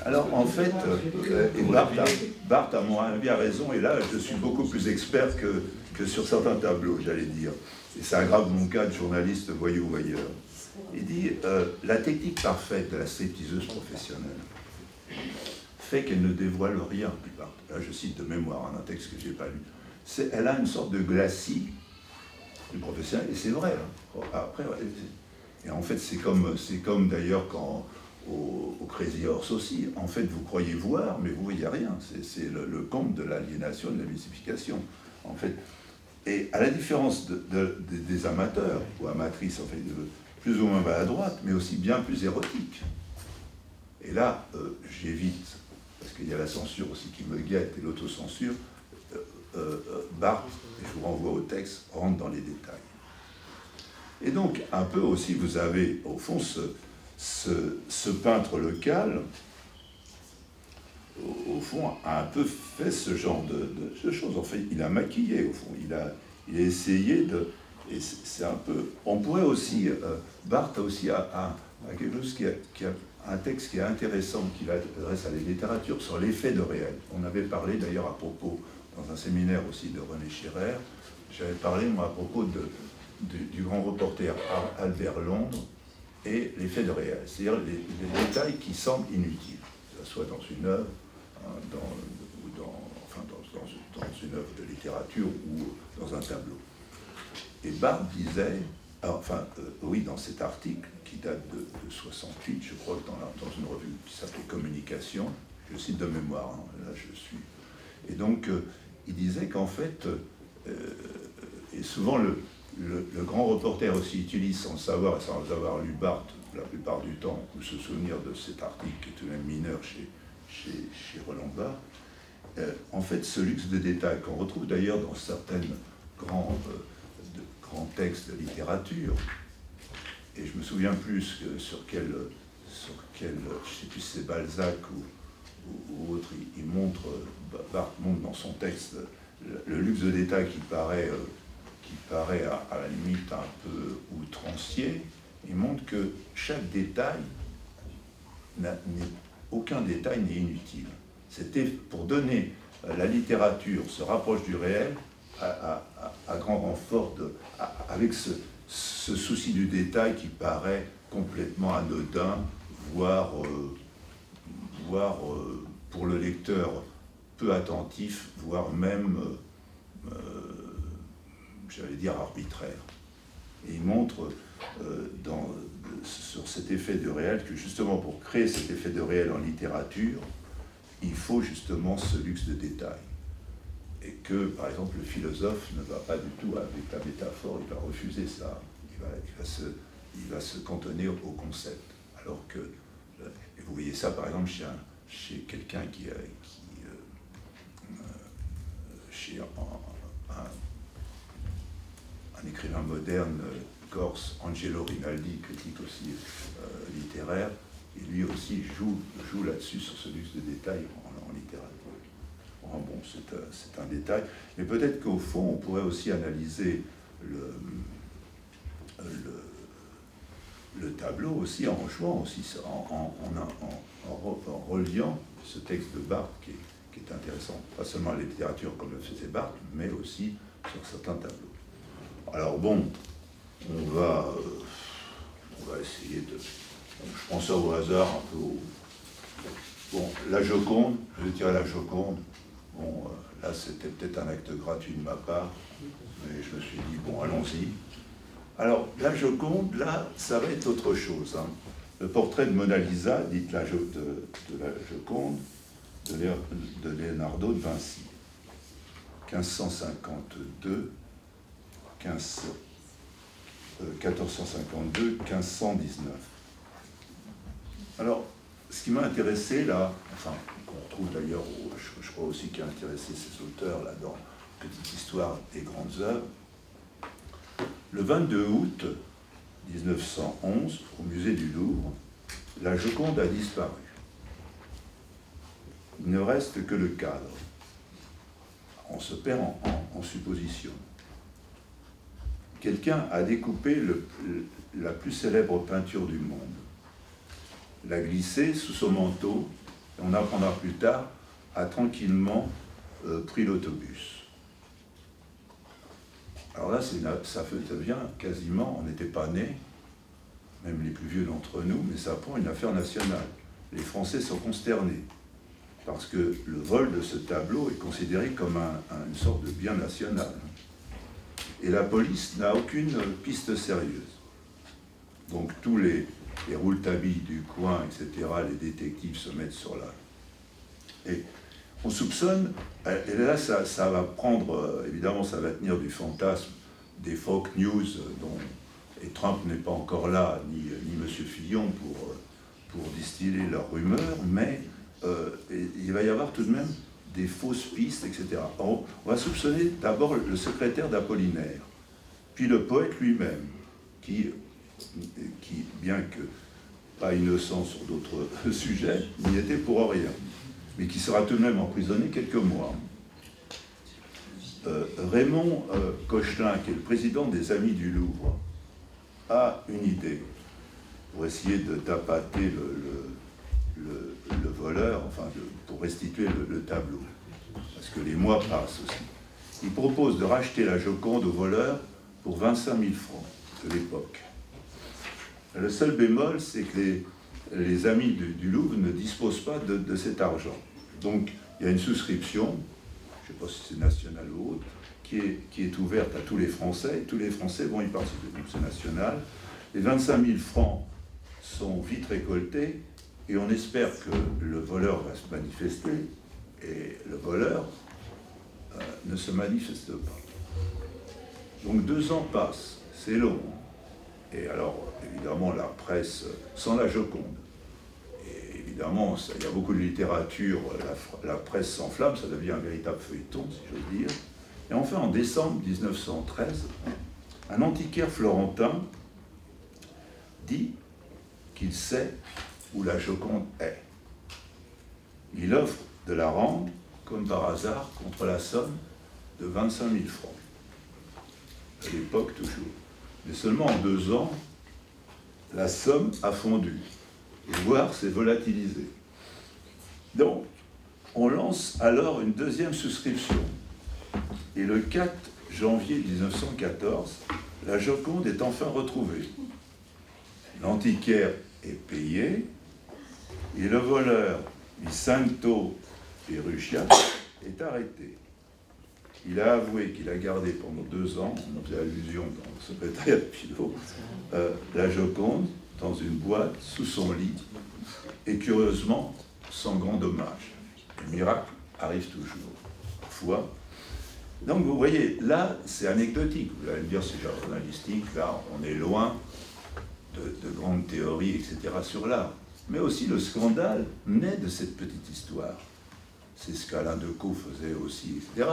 alors en fait, Barthes, à mon avis, a raison, et là je suis beaucoup plus expert que sur certains tableaux, j'allais dire. Et ça aggrave mon cas de journaliste voyou-voyeur. Il dit la technique parfaite de la stripteaseuse professionnelle fait qu'elle ne dévoile rien. Là je cite de mémoire un texte que je n'ai pas lu. Elle a une sorte de glacis du professionnel, et c'est vrai. Hein. Après, et en fait, c'est comme d'ailleurs quand au Crazy Horse aussi, en fait, vous croyez voir, mais vous voyez rien. C'est le comble de l'aliénation, de la mystification, en fait. Et à la différence des amateurs, ou amatrices, en fait, plus ou moins maladroites, mais aussi bien plus érotiques. Et là, j'évite, parce qu'il y a la censure aussi qui me guette, et l'autocensure, Barthes, et je vous renvoie au texte, rentre dans les détails. Et donc, un peu aussi, vous avez, au fond, ce peintre local, au fond, a un peu fait ce genre de choses. En fait, il a maquillé, au fond. Il a essayé de... Et c'est un peu... On pourrait aussi... Barthes a aussi quelque chose qui a un texte qui est intéressant, qu'il adresse à la littérature, sur l'effet de réel. On avait parlé, d'ailleurs, à propos, dans un séminaire aussi de René Scherrer, j'avais parlé, moi, à propos du grand reporter Albert Londres, et l'effet de réel, c'est-à-dire les détails qui semblent inutiles, que ce soit dans une œuvre, dans une œuvre de littérature ou dans un tableau. Et Barthes disait, oui, dans cet article qui date de 68, je crois, dans une revue qui s'appelait Communication, je cite de mémoire, hein, là je suis. Et donc, il disait qu'en fait, et souvent le grand reporter aussi utilise, sans le savoir et sans avoir lu Barthes la plupart du temps, ou se souvenir de cet article qui est tout de même mineur chez Roland Barthes, en fait, ce luxe de détail qu'on retrouve d'ailleurs dans certains grands textes de littérature, et je me souviens plus sur quel je ne sais plus si c'est Balzac ou autre, Barthes montre dans son texte le luxe de détail qui paraît à la limite un peu outrancier. Il montre que chaque détail, aucun détail n'est inutile. C'était pour donner la littérature se rapproche du réel à grand renfort, avec ce souci du détail qui paraît complètement anodin, voire pour le lecteur peu attentif, voire même, j'allais dire, arbitraire. Et il montre sur cet effet de réel que justement pour créer cet effet de réel en littérature, il faut justement ce luxe de détail. Et que, par exemple, le philosophe ne va pas du tout avec la métaphore, il va refuser ça, il va se cantonner au concept. Alors que, et vous voyez ça par exemple chez quelqu'un chez un écrivain moderne corse, Angelo Rinaldi, critique aussi littéraire, et lui aussi joue là-dessus, sur ce luxe de détail en littérature. Bon, c'est un détail, mais peut-être qu'au fond, on pourrait aussi analyser le tableau aussi en jouant aussi, en reliant ce texte de Barthes qui est intéressant, pas seulement à la littérature comme le faisait Barthes, mais aussi sur certains tableaux. Alors bon, on va essayer de... Je prends ça au hasard un peu. Bon, la Joconde, je vais tirer la Joconde. Bon, là, c'était peut-être un acte gratuit de ma part, mais je me suis dit, bon, allons-y. Alors, la Joconde, là, ça va être autre chose. Hein. Le portrait de Mona Lisa, dit de la Joconde, de Leonardo de Vinci. 1452, 1519. Alors, ce qui m'a intéressé là, enfin, qu'on retrouve d'ailleurs, je crois aussi qui a intéressé ces auteurs là dans Petite Histoire des grandes œuvres, le 22 août 1911, au musée du Louvre, la Joconde a disparu. Il ne reste que le cadre. On se perd en supposition. Quelqu'un a découpé la plus célèbre peinture du monde, l'a glissé sous son manteau, et on apprendra plus tard, a tranquillement pris l'autobus. Alors là, ça devient quasiment, on n'était pas nés, même les plus vieux d'entre nous, mais ça prend une affaire nationale. Les Français sont consternés, parce que le vol de ce tableau est considéré comme une sorte de bien national. et la police n'a aucune piste sérieuse. Donc tous les rouletabille du coin, etc., les détectives se mettent sur là. Et on soupçonne, et là ça va prendre, évidemment ça va tenir du fantasme des fake news, et Trump n'est pas encore là, ni M. Fillon pour distiller leurs rumeurs, mais il va y avoir tout de même des fausses pistes, etc. On va soupçonner d'abord le secrétaire d'Apollinaire, puis le poète lui-même, qui, bien que pas innocent sur d'autres sujets, n'y était pour rien, mais qui sera tout de même emprisonné quelques mois. Raymond Cochelin, qui est le président des Amis du Louvre, a une idée pour essayer de tapater le voleur, enfin pour restituer le tableau, parce que les mois passent aussi. Il propose de racheter la Joconde au voleur pour 25 000 francs de l'époque. Le seul bémol, c'est que les amis du Louvre ne disposent pas de cet argent. Donc, il y a une souscription, je ne sais pas si c'est national ou autre, qui est ouverte à tous les Français, et tous les Français vont y participer. Donc, c'est national. Les 25 000 francs sont vite récoltés, et on espère que le voleur va se manifester, et le voleur ne se manifeste pas. Donc 2 ans passent, c'est long. Et alors, évidemment, la presse, sans la Joconde, et évidemment, il y a beaucoup de littérature, la presse s'enflamme, ça devient un véritable feuilleton, si j'ose dire. Et enfin, en décembre 1913, un antiquaire florentin dit qu'il sait où la Joconde est. Il offre de la rendre, comme par hasard, contre la somme de 25 000 francs. À l'époque, toujours. Mais seulement en 2 ans, la somme a fondu, voire s'est volatilisée. Donc, on lance alors une deuxième souscription. Et le 4 janvier 1914, la Joconde est enfin retrouvée. L'antiquaire est payé, et le voleur, Vicenzo Perugia, est arrêté. Il a avoué qu'il a gardé pendant 2 ans, on faisait allusion dans le secrétariat de Pilot, la Joconde dans une boîte sous son lit, et curieusement, sans grand dommage. Le miracle arrive toujours, parfois. Donc vous voyez, là, c'est anecdotique. Vous allez me dire, c'est journalistique, là, on est loin de grandes théories, etc. sur l'art. Mais aussi, le scandale naît de cette petite histoire. C'est ce qu'Alain Decaux faisait aussi, etc.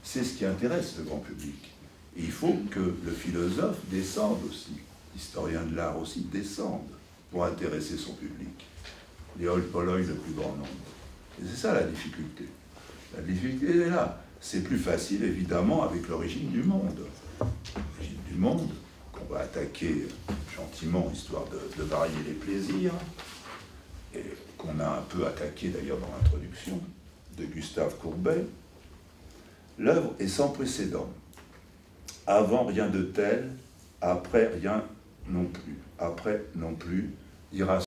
C'est ce qui intéresse le grand public. Et il faut que le philosophe descende aussi, l'historien de l'art aussi descende pour intéresser son public. Les hol polloi le plus grand nombre. Et c'est ça la difficulté. La difficulté est là. C'est plus facile, évidemment, avec l'origine du monde. L'origine du monde, qu'on va attaquer gentiment, histoire de varier les plaisirs, et qu'on a un peu attaqué d'ailleurs dans l'introduction de Gustave Courbet. L'œuvre est sans précédent. Avant, rien de tel, après, rien non plus. Après, non plus, dira